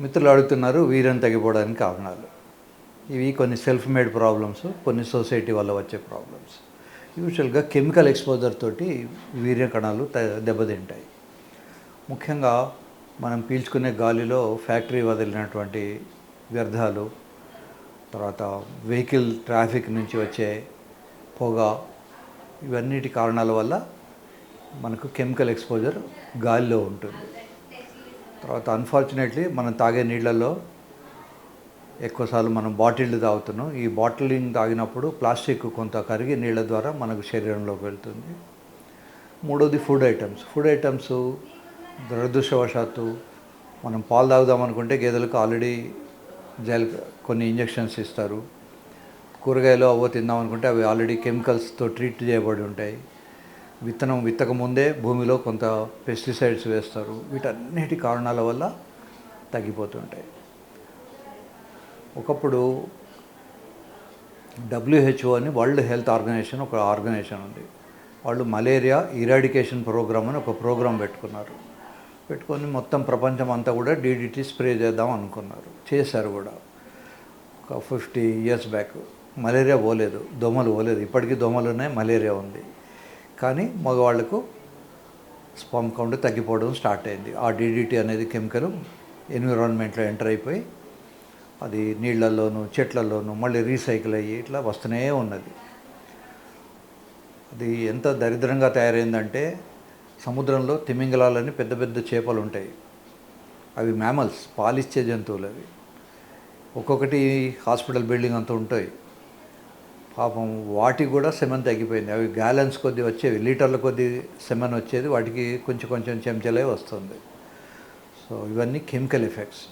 మిత్రులు అడుగుతున్నారు వీర్యం తగ్గిపోవడానికి కారణాలు. ఇవి కొన్ని సెల్ఫ్ మేడ్ ప్రాబ్లమ్స్, కొన్ని సొసైటీ వల్ల వచ్చే ప్రాబ్లమ్స్. యూజువల్గా కెమికల్ ఎక్స్పోజర్ తోటి వీర్య కణాలు దెబ్బతింటాయి. ముఖ్యంగా మనం పీల్చుకునే గాలిలో ఫ్యాక్టరీ వదిలినటువంటి వ్యర్థాలు, తర్వాత వెహికల్ ట్రాఫిక్ నుంచి వచ్చే పొగ, ఇవన్నిటి కారణాల వల్ల మనకు కెమికల్ ఎక్స్పోజర్ గాలిలో ఉంటుంది. తర్వాత అన్ఫార్చునేట్లీ మనం తాగే నీళ్ళల్లో ఎక్కువసార్లు మనం బాటిల్డ్ తాగుతున్నాం. ఈ బాటిలింగ్ తాగినప్పుడు ప్లాస్టిక్ కొంత కరిగి నీళ్ళ ద్వారా మనకు శరీరంలోకి వెళ్తుంది. మూడోది ఫుడ్ ఐటమ్స్ దురదృష్టవశాత్తు మనం పాలు తాగుదాం అనుకుంటే గేదెలకు ఆల్రెడీ కొన్ని ఇంజెక్షన్స్ ఇస్తారు. కూరగాయలు అవో తిందాం అనుకుంటే అవి ఆల్రెడీ కెమికల్స్తో ట్రీట్ చేయబడి ఉంటాయి. విత్తక ముందే భూమిలో కొంత పెస్టిసైడ్స్ వేస్తారు. వీటన్నిటి కారణాల వల్ల తగ్గిపోతుంటాయి. ఒకప్పుడు WHO అని వరల్డ్ హెల్త్ ఆర్గనైజేషన్ ఒక ఆర్గనైజేషన్ ఉంది. వాళ్ళు మలేరియా ఇరాడికేషన్ ప్రోగ్రామ్ అని ఒక ప్రోగ్రాం పెట్టుకొని మొత్తం ప్రపంచం అంతా కూడా DDT స్ప్రే చేద్దాం అనుకున్నారు. చేశారు కూడా. ఒక 50 years బ్యాక్. మలేరియా పోలేదు, దోమలు పోలేదు. ఇప్పటికీ దోమలు ఉన్నాయి, మలేరియా ఉంది. కానీ మగవాళ్లకు స్పర్మ్ కౌంట్ తగ్గిపోవడం స్టార్ట్ అయింది. ఆ DDT అనేది కెమికల్ ఎన్విరాన్మెంట్లో ఎంటర్ అయిపోయి అది నీళ్లలోనూ చెట్లలోనూ మళ్ళీ రీసైకిల్ అయ్యి ఇట్లా వస్తూనే ఉన్నది. అది ఎంత దరిద్రంగా తయారైందంటే సముద్రంలో తిమింగలాలని పెద్ద పెద్ద చేపలు ఉంటాయి. అవి మ్యామల్స్, పాలిచ్చే జంతువులు. అవి ఒక్కొక్కటి హాస్పిటల్ బిల్డింగ్ అంతా ఉంటాయి. పాపం వాటికి కూడా సెమెన్ తగ్గిపోయింది. అవి గ్యాలన్స్ కొద్ది వచ్చేవి, లీటర్ల కొద్ది సెమెన్ వచ్చేది, వాటికి కొంచెం చెంచలే వస్తుంది. సో ఇవన్నీ కెమికల్ ఎఫెక్ట్స్.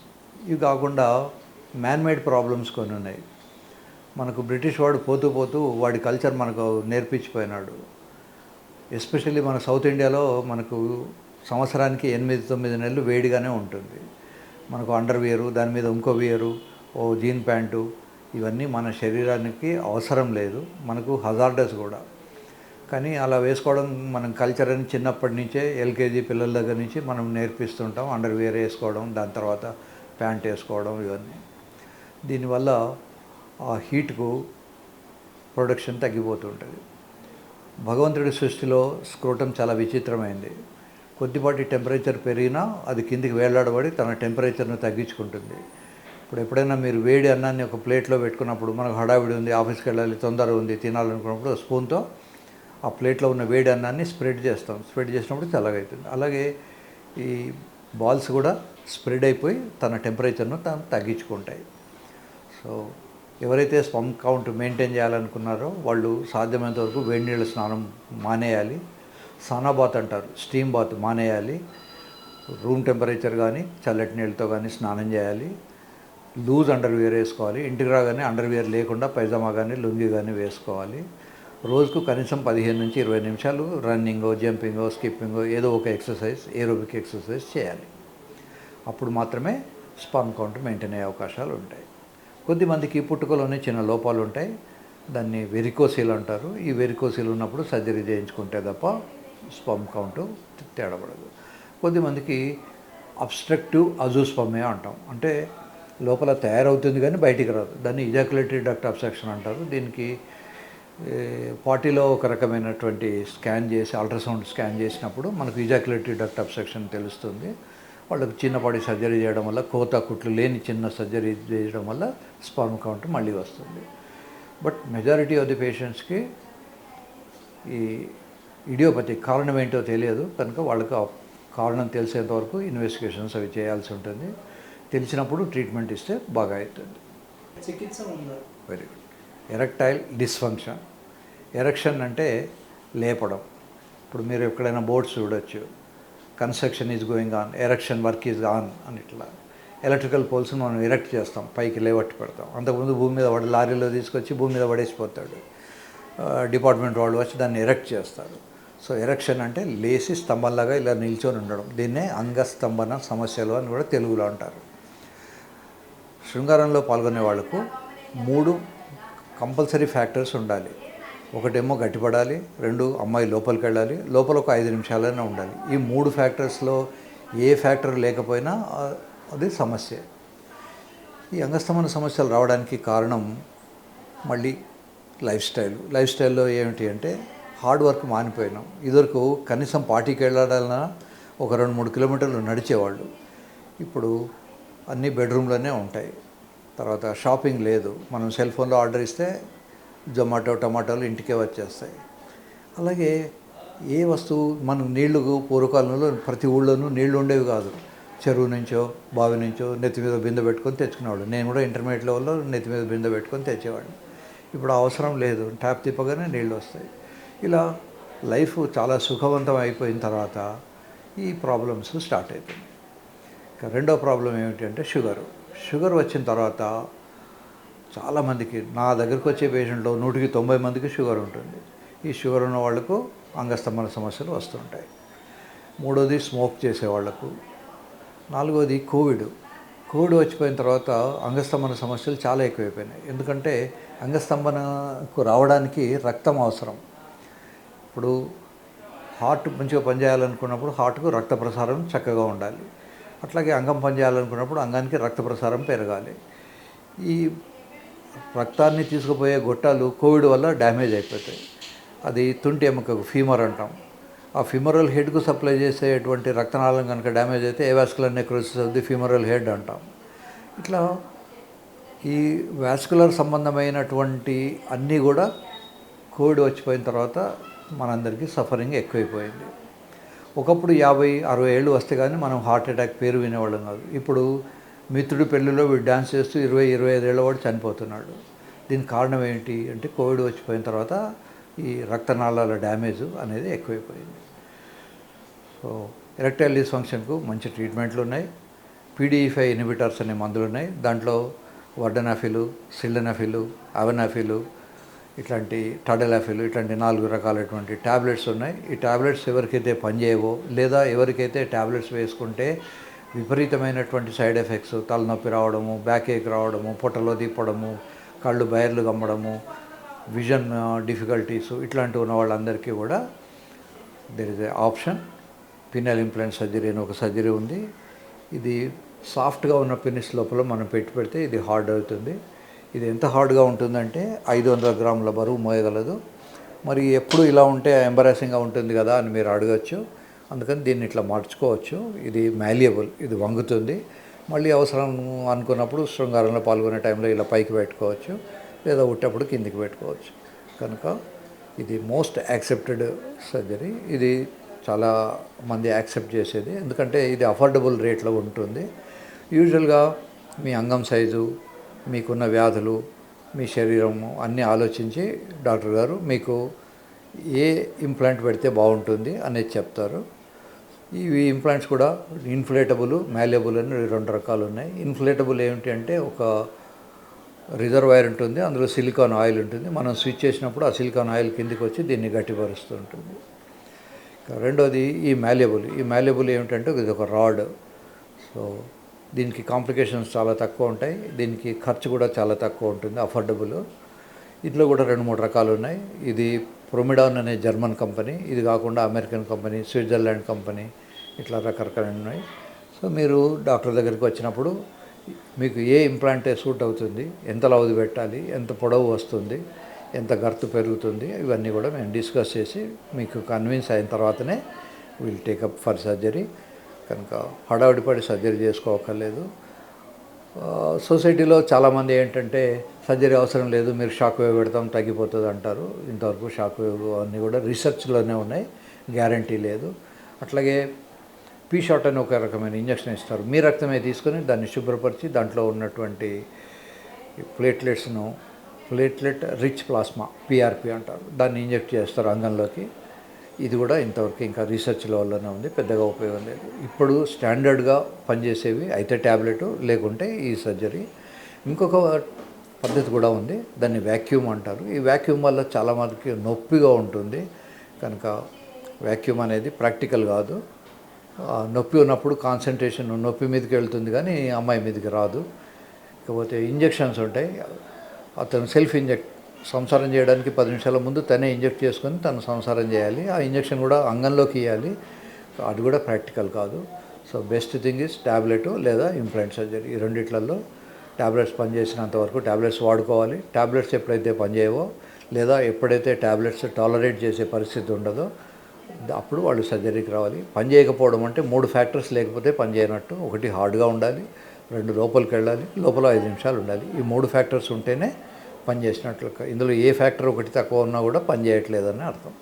ఇవి కాకుండా మ్యాన్మేడ్ ప్రాబ్లమ్స్ కొన్ని ఉన్నాయి. మనకు బ్రిటిష్ వాడు పోతూ వాడి కల్చర్ మనకు నేర్పించిపోయినాడు. ఎస్పెషల్లీ మన సౌత్ ఇండియాలో మనకు సంవత్సరానికి 8-9 నెలలు వేడిగానే ఉంటుంది. మనకు అండర్వేరు, దాని మీద ఇంకో వేరు, ఓ జీన్ ప్యాంటు, ఇవన్నీ మన శరీరానికి అవసరం లేదు, మనకు హజార్డస్ కూడా. కానీ అలా వేసుకోవడం మనం కల్చర్ అని చిన్నప్పటి నుంచే LKG పిల్లల దగ్గర నుంచి మనం నేర్పిస్తుంటాం. అండర్వేర్ వేసుకోవడం, దాని తర్వాత ప్యాంట్ వేసుకోవడం, ఇవన్నీ. దీనివల్ల ఆ హీట్కు ప్రొడక్షన్ తగ్గిపోతుంటుంది. భగవంతుడి సృష్టిలో స్క్రోటం చాలా విచిత్రమైంది. కొద్దిపాటి టెంపరేచర్ పెరిగినా అది కిందికి వేలాడబడి తన టెంపరేచర్ను తగ్గించుకుంటుంది. ఇప్పుడు ఎప్పుడైనా మీరు వేడి అన్నాన్ని ఒక ప్లేట్లో పెట్టుకున్నప్పుడు, మనకు హడావిడి ఉంది, ఆఫీస్కి వెళ్ళాలి, తొందర ఉంది, తినాలనుకున్నప్పుడు స్పూన్తో ఆ ప్లేట్లో ఉన్న వేడి అన్నాన్ని స్ప్రెడ్ చేసినప్పుడు చల్లగా అవుతుంది. అలాగే ఈ బాల్స్ కూడా స్ప్రెడ్ అయిపోయి తన టెంపరేచర్ను తగ్గించుకుంటాయి. సో ఎవరైతే స్పర్మ్ కౌంట్ మెయింటైన్ చేయాలనుకున్నారో వాళ్ళు సాధ్యమైనంత వరకు వేడి నీళ్ళ స్నానం మానేయాలి. సానా బాత్ అంటారు, స్టీమ్ బాత్ మానేయాలి. రూమ్ టెంపరేచర్ కానీ చల్లటి నీళ్ళతో కానీ స్నానం చేయాలి. లూజ్ అండర్వేర్ వేసుకోవాలి. ఇంటికి రాగానే అండర్వేర్ లేకుండా పైజామా కానీ లుంగి కానీ వేసుకోవాలి. రోజుకు కనీసం 15-20 నిమిషాలు రన్నింగో, జంపింగో, స్కిప్పింగో ఏదో ఒక ఎక్సర్సైజ్, ఏరోబిక్ ఎక్సర్సైజ్ చేయాలి. అప్పుడు మాత్రమే స్పర్మ్ కౌంట్ మెయింటైన్ అయ్యే అవకాశాలు ఉంటాయి. కొద్దిమందికి పుట్టుకలోనే చిన్న లోపాలు ఉంటాయి. దాన్ని వెరికోసిల్ అంటారు. ఈ వెరికోసిల్ ఉన్నప్పుడు సర్జరీ చేయించుకుంటే తప్ప స్పర్మ్ కౌంట్ తేడబడదు. కొద్దిమందికి అబ్స్ట్రక్టివ్ అజూస్పర్మియా అంటాం. అంటే లోపల తయారవుతుంది కానీ బయటికి రాదు. దాన్ని ఇజాక్యులేటరీ డక్ట్ అబ్స్ట్రక్షన్ అంటారు. దీనికి పార్టీలో ఒక రకమైనటువంటి అల్ట్రాసౌండ్ స్కాన్ చేసినప్పుడు మనకు ఇజాక్యులేటరీ డక్ట్ అబ్స్ట్రక్షన్ తెలుస్తుంది. వాళ్ళకు చిన్నపాటి సర్జరీ చేయడం వల్ల, కుట్లు లేని చిన్న సర్జరీ చేయడం వల్ల స్పర్మ్ కౌంట్ మళ్ళీ వస్తుంది. బట్ మెజారిటీ ఆఫ్ ది పేషెంట్స్కి ఈ ఇడియోపతి కారణం ఏంటో తెలియదు కనుక వాళ్ళకు ఆ కారణం తెలిసేంత వరకు ఇన్వెస్టిగేషన్స్ అవి చేయాల్సి ఉంటుంది. తెలిసినప్పుడు ట్రీట్మెంట్ ఇస్తే బాగా అవుతుంది. చికిత్స ఉందా? Very good. Erectile dysfunction. Erection అంటే లేపడం. ఇప్పుడు మీరు ఎక్కడైనా బోర్డ్స్ చూడొచ్చు, construction is going on, erection work is on అని. ఇట్లా ఎలక్ట్రికల్ పోల్స్ని మనం ఎరెక్ట్ చేస్తాం, పైకి లేవట్టి పెడతాం. అంతకుముందు భూమి మీద లారీలో తీసుకొచ్చి భూమి మీద పడేసిపోతాడు. డిపార్ట్మెంట్ వాళ్ళు వచ్చి దాన్ని ఎరెక్ట్ చేస్తారు. సో ఎరెక్షన్ అంటే లేచి స్తంభంలాగా ఇలా నిల్చొని ఉండడం. దీన్నే అంగస్తంభన సమస్యలు అని కూడా తెలుగులో అంటారు. శృంగారంలో పాల్గొనే వాళ్లకు 3 కంపల్సరీ ఫ్యాక్టర్స్ ఉండాలి. ఒకటేమో గట్టిపడాలి, 2 అమ్మాయి లోపలికి వెళ్ళాలి, లోపల ఒక 5 నిమిషాలైనా ఉండాలి. ఈ 3 ఫ్యాక్టర్స్లో ఏ ఫ్యాక్టర్ లేకపోయినా అది సమస్య. ఈ అంగస్తమన సమస్యలు రావడానికి కారణం మళ్ళీ లైఫ్ స్టైల్లో ఏమిటి అంటే హార్డ్ వర్క్ మానిపోయినాం. ఇదివరకు కనీసం పార్టీకి వెళ్ళాలన్నా ఒక 2-3 కిలోమీటర్లు నడిచేవాళ్ళు. ఇప్పుడు అన్నీ బెడ్రూమ్లోనే ఉంటాయి. తర్వాత షాపింగ్ లేదు, మనం సెల్ ఫోన్లో ఆర్డర్ ఇస్తే జొమాటో టమాటోలు ఇంటికే వచ్చేస్తాయి. అలాగే ఏ వస్తువు మనం నీళ్లు పూర్వకాలంలో ప్రతి ఊళ్ళోనూ నీళ్లు ఉండేవి కాదు. చెరువు నుంచో బావి నుంచో నెత్తి మీద బిందె పెట్టుకొని తెచ్చుకునేవాడు. నేను కూడా ఇంటర్మీడియట్ లెవెల్లో నెత్తి మీద బిందె పెట్టుకొని తెచ్చేవాడిని. ఇప్పుడు అవసరం లేదు, ట్యాప్ తిప్పగానే నీళ్ళు వస్తాయి. ఇలా లైఫ్ చాలా సుఖవంతం అయిపోయిన తర్వాత ఈ ప్రాబ్లమ్స్ స్టార్ట్ అయిపోయినాయి. ఇక రెండో ప్రాబ్లం ఏమిటంటే షుగర్ వచ్చిన తర్వాత చాలామందికి, నా దగ్గరకు వచ్చే పేషెంట్లో 100కి 90 మందికి షుగర్ ఉంటుంది. ఈ షుగర్ ఉన్న వాళ్లకు అంగస్తంభన సమస్యలు వస్తుంటాయి. మూడోది స్మోక్ చేసేవాళ్లకు. నాలుగోది కోవిడ్ వచ్చిపోయిన తర్వాత అంగస్తంభన సమస్యలు చాలా ఎక్కువైపోయినాయి. ఎందుకంటే అంగస్తంభనకు రావడానికి రక్తం అవసరం. ఇప్పుడు హార్ట్ మంచిగా పనిచేయాలనుకున్నప్పుడు హార్ట్కు రక్త ప్రసారం చక్కగా ఉండాలి. అట్లాగే అంగం పనిచేయాలనుకున్నప్పుడు అంగానికి రక్త ప్రసారం పెరగాలి. ఈ రక్తాన్ని తీసుకుపోయే గొట్టాలు కోవిడ్ వల్ల డ్యామేజ్ అయిపోతాయి. అది తుంటి ఎముకకు ఫీమర్ అంటాం. ఆ ఫిమరల్ హెడ్కు సప్లై చేసేటువంటి రక్తనాళం కనుక డ్యామేజ్ అయితే avascular necrosis of the femoral head అంటాం. ఇట్లా ఈ వాస్కులర్ సంబంధమైనటువంటి అన్నీ కూడా కోవిడ్ వచ్చిపోయిన తర్వాత మనందరికీ సఫరింగ్ ఎక్కువైపోయింది. ఒకప్పుడు 50-60 ఏళ్ళు వస్తే కానీ మనం హార్ట్ అటాక్ పేరు వినేవాళ్ళం కాదు. ఇప్పుడు మిత్రుడి పెళ్ళిలో వీడు డ్యాన్స్ చేస్తూ 20-25 ఏళ్ళ వాడు చనిపోతున్నాడు. దీనికి కారణం ఏంటి అంటే కోవిడ్ వచ్చిపోయిన తర్వాత ఈ రక్తనాళాల డ్యామేజ్ అనేది ఎక్కువైపోయింది. సో ఎరెక్టైల్ డిస్ఫంక్షన్కు మంచి ట్రీట్మెంట్లు ఉన్నాయి. PDE5 ఇన్హిబిటర్స్ అనే మందులు ఉన్నాయి. దాంట్లో వర్డనాఫిల్, సిల్డనాఫిల్, అవనాఫిల్, ఇట్లాంటి టడలాఫిల్, ఇట్లాంటి 4 రకాలైనటువంటి ట్యాబ్లెట్స్ ఉన్నాయి. ఈ ట్యాబ్లెట్స్ ఎవరికైతే పనిచేయవో లేదా ఎవరికైతే ట్యాబ్లెట్స్ వేసుకుంటే విపరీతమైనటువంటి సైడ్ ఎఫెక్ట్స్, తలనొప్పి రావడము, బ్యాక్ ఏక్ రావడము, పొట్టలో తిప్పడము, కళ్ళు బయర్లు గమ్మడము, విజన్ డిఫికల్టీస్ ఇట్లాంటివి ఉన్న వాళ్ళందరికీ కూడా there is a option. Penal implant surgery అని ఒక సర్జరీ ఉంది. ఇది సాఫ్ట్గా ఉన్న పినిస్ లోపల మనం పెడితే ఇది హార్డ్ అవుతుంది. ఇది ఎంత హార్డ్గా ఉంటుందంటే 500 గ్రాముల బరువు మోయగలదు. మరి ఎప్పుడు ఇలా ఉంటే ఎంబరాసింగ్గా ఉంటుంది కదా అని మీరు అడగచ్చు. అందుకని దీన్ని ఇట్లా మార్చుకోవచ్చు. ఇది మాల్యబుల్, ఇది వంగుతుంది. మళ్ళీ అవసరం అనుకున్నప్పుడు శృంగారంలో పాల్గొనే టైంలో ఇలా పైకి పెట్టుకోవచ్చు, లేదా ఉట్టేప్పుడు కిందికి పెట్టుకోవచ్చు. కనుక ఇది మోస్ట్ యాక్సెప్టెడ్ సర్జరీ. ఇది చాలా మంది యాక్సెప్ట్ చేసేది, ఎందుకంటే ఇది అఫోర్డబుల్ రేట్లో ఉంటుంది. యూజువల్గా మీ అంగం సైజు, మీకున్న వ్యాధులు, మీ శరీరము అన్నీ ఆలోచించి డాక్టర్ గారు మీకు ఏ ఇంప్లాంట్ పెడితే బాగుంటుంది అనేది చెప్తారు. ఇవి ఇంప్లాంట్స్ కూడా ఇన్ఫ్లేటబుల్, మాల్యబుల్ అని 2 రకాలు ఉన్నాయి. ఇన్ఫ్లేటబుల్ ఏమిటి అంటే ఒక రిజర్వాయర్ ఉంటుంది, అందులో సిలికాన్ ఆయిల్ ఉంటుంది. మనం స్విచ్ చేసినప్పుడు ఆ సిలికాన్ ఆయిల్ కిందికి వచ్చి దీన్ని గట్టిపరుస్తూ ఉంటుంది. రెండోది ఈ మాల్యబుల్ ఏమిటంటే ఇది ఒక రాడ్. సో దీనికి కాంప్లికేషన్స్ చాలా తక్కువ ఉంటాయి. దీనికి ఖర్చు కూడా చాలా తక్కువ ఉంటుంది, అఫోర్డబుల్. ఇందులో కూడా 2-3 రకాలు ఉన్నాయి. ఇది ప్రొమిడాన్ అనే జర్మన్ కంపెనీ, ఇది కాకుండా అమెరికన్ కంపెనీ, స్విట్జర్లాండ్ కంపెనీ, ఇట్లా రకరకాలు ఉన్నాయి. సో మీరు డాక్టర్ దగ్గరికి వచ్చినప్పుడు మీకు ఏ ఇంప్లాంటే సూట్ అవుతుంది, ఎంత లవది పెట్టాలి, ఎంత పొడవు వస్తుంది, ఎంత గర్తు పెరుగుతుంది, ఇవన్నీ కూడా మేము డిస్కస్ చేసి మీకు కన్విన్స్ అయిన తర్వాతనే విల్ టేకప్ ఫర్ సర్జరీ. కనుక హడావిడిపడి సర్జరీ చేసుకోవక్కర్లేదు. సొసైటీలో చాలామంది ఏంటంటే సర్జరీ అవసరం లేదు, మీరు షాక్ వేవ్ పెడతాం తగ్గిపోతుంది అంటారు. ఇంతవరకు షాక్ వేవ్ అన్నీ కూడా రీసెర్చ్లోనే ఉన్నాయి, గ్యారంటీ లేదు. అట్లాగే పీషాట్ అని ఒక రకమైన ఇంజక్షన్ ఇస్తారు. మీ రక్తమే తీసుకొని దాన్ని శుభ్రపరిచి దాంట్లో ఉన్నటువంటి ప్లేట్లెట్స్ను, ప్లేట్లెట్ రిచ్ ప్లాస్మా PRP అంటారు, దాన్ని ఇంజెక్ట్ చేస్తారు అంగంలోకి. ఇది కూడా ఇంతవరకు ఇంకా రీసెర్చ్ లెవెల్లోనే ఉంది, పెద్దగా ఉపయోగం లేదు. ఇప్పుడు స్టాండర్డ్గా పనిచేసేవి అయితే ట్యాబ్లెట్, లేకుంటే ఈ సర్జరీ. ఇంకొక పద్ధతి కూడా ఉంది, దాన్ని వ్యాక్యూమ్ అంటారు. ఈ వ్యాక్యూమ్ వల్ల చాలా మందికి నొప్పిగా ఉంటుంది. కనుక వ్యాక్యూమ్ అనేది ప్రాక్టికల్ కాదు. నొప్పి ఉన్నప్పుడు కాన్సన్ట్రేషన్ నొప్పి మీదకి వెళ్తుంది కానీ అమ్మాయి మీదకి రాదు. ఇకపోతే ఇంజెక్షన్స్ ఉంటాయి. అతను సెల్ఫ్ సంసారం చేయడానికి 10 నిమిషాల ముందు తనే ఇంజెక్ట్ చేసుకొని తను సంసారం చేయాలి. ఆ ఇంజెక్షన్ కూడా అంగంలోకి ఇవ్వాలి, అది కూడా ప్రాక్టికల్ కాదు. So best thing is tablet లేదా ఇంప్లాంట్ సర్జరీ. ఈ రెండిట్లలో ట్యాబ్లెట్స్ పనిచేసినంత వరకు ట్యాబ్లెట్స్ వాడుకోవాలి. ట్యాబ్లెట్స్ ఎప్పుడైతే పనిచేయవో లేదా ఎప్పుడైతే ట్యాబ్లెట్స్ టాలరేట్ చేసే పరిస్థితి ఉండదో అప్పుడు వాళ్ళు సర్జరీకి రావాలి. పని చేయకపోవడం అంటే 3 ఫ్యాక్టర్స్ లేకపోతే పని చేయనట్టు. ఒకటి హార్డ్గా ఉండాలి, 2 లోపలికి వెళ్ళాలి, లోపల 5 నిమిషాలు ఉండాలి. ఈ 3 ఫ్యాక్టర్స్ ఉంటేనే పని చేసినట్లు. ఇందులో ఏ ఫ్యాక్టర్ ఒకటి తక్కువ ఉన్నా కూడా పని చేయట్లేదని అర్థం.